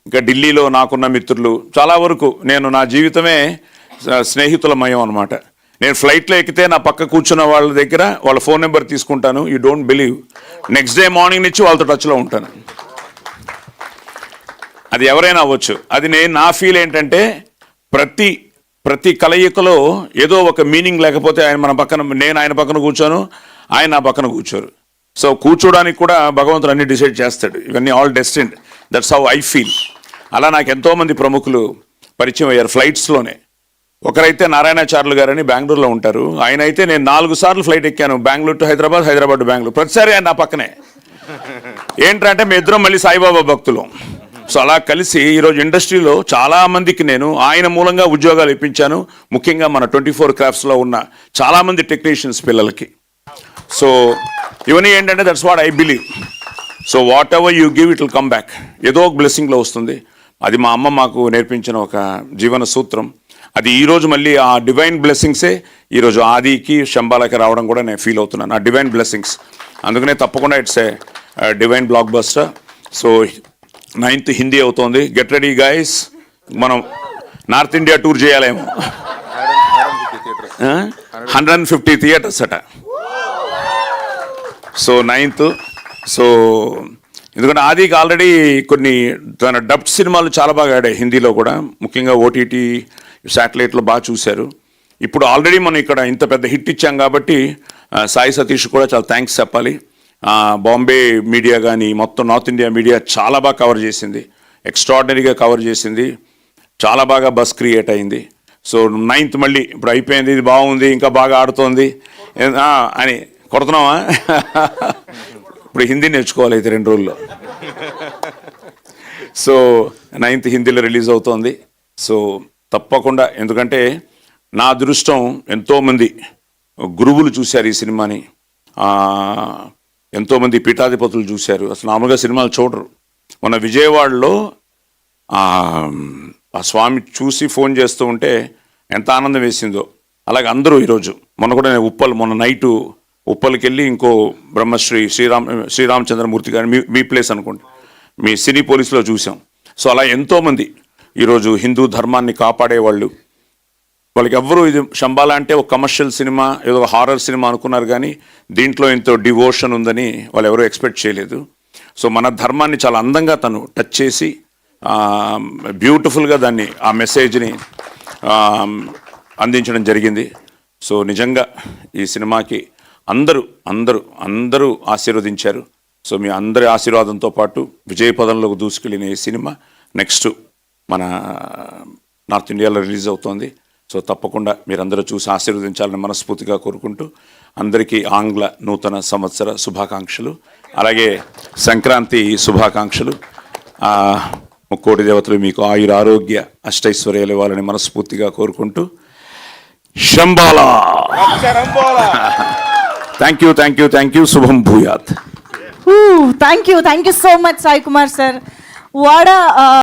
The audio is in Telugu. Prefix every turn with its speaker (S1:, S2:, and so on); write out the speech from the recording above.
S1: ఇంకా ఢిల్లీలో నాకున్న మిత్రులు చాలా వరకు నేను నా జీవితమే స్నేహితులమయం అనమాట. నేను ఫ్లైట్లో ఎక్కితే నా పక్క కూర్చున్న వాళ్ళ దగ్గర వాళ్ళ ఫోన్ నెంబర్ తీసుకుంటాను. You don't believe, next day morning నుంచి వాళ్ళతో టచ్లో ఉంటాను. అది ఎవరైనా అవ్వచ్చు. అది నా ఫీల్ ఏంటంటే ప్రతి కలయికలో ఏదో ఒక మీనింగ్ లేకపోతే ఆయన మన పక్కన, నేను ఆయన పక్కన కూర్చోను, ఆయన నా పక్కన కూర్చోరు. సో కూర్చోడానికి కూడా భగవంతుడు అన్ని డిసైడ్ చేస్తాడు. ఇవన్నీ all destined. That's how I feel. అలా నాకు ఎంతోమంది ప్రముఖులు పరిచయం అయ్యారు ఫ్లైట్స్లోనే. ఒకరైతే నారాయణాచార్యులు గారని బెంగళూరులో ఉంటారు. ఆయన అయితే నేను 4 సార్లు ఫ్లైట్ ఎక్కాను, బెంగళూరు టు హైదరాబాద్, హైదరాబాద్ టు బెంగళూరు. ప్రతిసారి ఆయన నా పక్కనే. ఏంటంటే మీ ఇద్దరం మళ్ళీ సాయిబాబా భక్తులు. సో అలా కలిసి ఈరోజు ఇండస్ట్రీలో చాలామందికి నేను ఆయన మూలంగా ఉద్యోగాలు ఇప్పించాను. ముఖ్యంగా మన 24 క్రాఫ్ట్స్లో ఉన్న చాలామంది టెక్నీషియన్స్ పిల్లలకి. సో ఇవన్నీ ఏంటంటే that's what I believe. So what ever you give it will come back. ఏదో ఒక బ్లెస్సింగ్లో వస్తుంది. అది మా అమ్మ మాకు నేర్పించిన ఒక జీవన సూత్రం. అది ఈరోజు మళ్ళీ ఆ డివైన్ బ్లెస్సింగ్సే ఈరోజు ఆదికి శంబాలకి రావడం కూడా నేను ఫీల్ అవుతున్నాను. ఆ డివైన్ బ్లెస్సింగ్స్. అందుకనే తప్పకుండా it's a divine blockbuster. So 9th Hindi అవుతోంది. Get ready guys. మనం నార్త్ ఇండియా టూర్ చేయాలేమో. 150 థియేటర్స్ అట. So 9th. సో ఎందుకంటే ఆదికి ఆల్రెడీ కొన్ని తన డబ్డ్ సినిమాలు చాలా బాగా ఆడాయి హిందీలో కూడా. ముఖ్యంగా ఓటీటీ శాటిలైట్లో బాగా చూశారు. ఇప్పుడు ఆల్రెడీ మనం ఇక్కడ ఇంత పెద్ద హిట్ ఇచ్చాం కాబట్టి సాయి సతీష్ కూడా చాలా థ్యాంక్స్ చెప్పాలి. బాంబే మీడియా కానీ మొత్తం నార్త్ ఇండియా మీడియా చాలా బాగా కవర్ చేసింది. ఎక్స్ట్రాడినరీగా కవర్ చేసింది. చాలా బాగా బస్ క్రియేట్ అయింది. సో 9th మళ్ళీ ఇప్పుడు అయిపోయింది, ఇది బాగుంది, ఇంకా బాగా ఆడుతోంది అని కొడుతున్నావా? ఇప్పుడు హిందీ నేర్చుకోవాలి అయితే 2 రోజుల్లో. సో 9th హిందీలో రిలీజ్ అవుతోంది. సో తప్పకుండా, ఎందుకంటే నా అదృష్టం ఎంతోమంది గురువులు చూశారు ఈ సినిమాని, ఎంతోమంది పీఠాధిపతులు చూశారు. అసలు మామూలుగా సినిమాలు చూడరు. మన విజయవాడలో ఆ స్వామి చూసి ఫోన్ చేస్తూ ఉంటే ఎంత ఆనందం వేసిందో. అలాగే అందరూ ఈరోజు మొన్న కూడా నేను మొన్న నైటు ఉప్పల్కి వెళ్ళి ఇంకో బ్రహ్మశ్రీ శ్రీరామచంద్రమూర్తి గారు మీ ప్లేస్ అనుకోండి, మీ సినీ పోలీసులో చూసాం. సో అలా ఎంతోమంది ఈరోజు హిందూ ధర్మాన్ని కాపాడేవాళ్ళు. వాళ్ళకి ఎవ్వరూ ఇది శంబాలా అంటే ఒక కమర్షియల్ సినిమా, ఏదో ఒక హారర్ సినిమా అనుకున్నారు, కానీ దీంట్లో ఎంతో డివోషన్ ఉందని వాళ్ళు ఎవరూ ఎక్స్పెక్ట్ చేయలేదు. సో మన ధర్మాన్ని చాలా అందంగా తను టచ్ చేసి బ్యూటిఫుల్గా దాన్ని ఆ మెసేజ్ని అందించడం జరిగింది. సో నిజంగా ఈ సినిమాకి అందరూ ఆశీర్వదించారు. సో మీ అందరి ఆశీర్వాదంతో పాటు విజయపదంలోకి దూసుకెళ్ళిన ఈ సినిమా నెక్స్ట్ మన నార్త్ ఇండియాలో రిలీజ్ అవుతోంది. సో తప్పకుండా మీరందరూ చూసి ఆశీర్వదించాలని మనస్ఫూర్తిగా కోరుకుంటూ అందరికీ ఆంగ్ల నూతన సంవత్సర శుభాకాంక్షలు, అలాగే సంక్రాంతి శుభాకాంక్షలు. ముక్కోటి దేవతలు మీకు ఆయుర ఆరోగ్య అష్టైశ్వర్యాలు ఇవ్వాలని మనస్ఫూర్తిగా కోరుకుంటూ శంబాలా. Thank you. శుభం భూయాత్.
S2: Thank you so much Sai Kumar sir. వాడ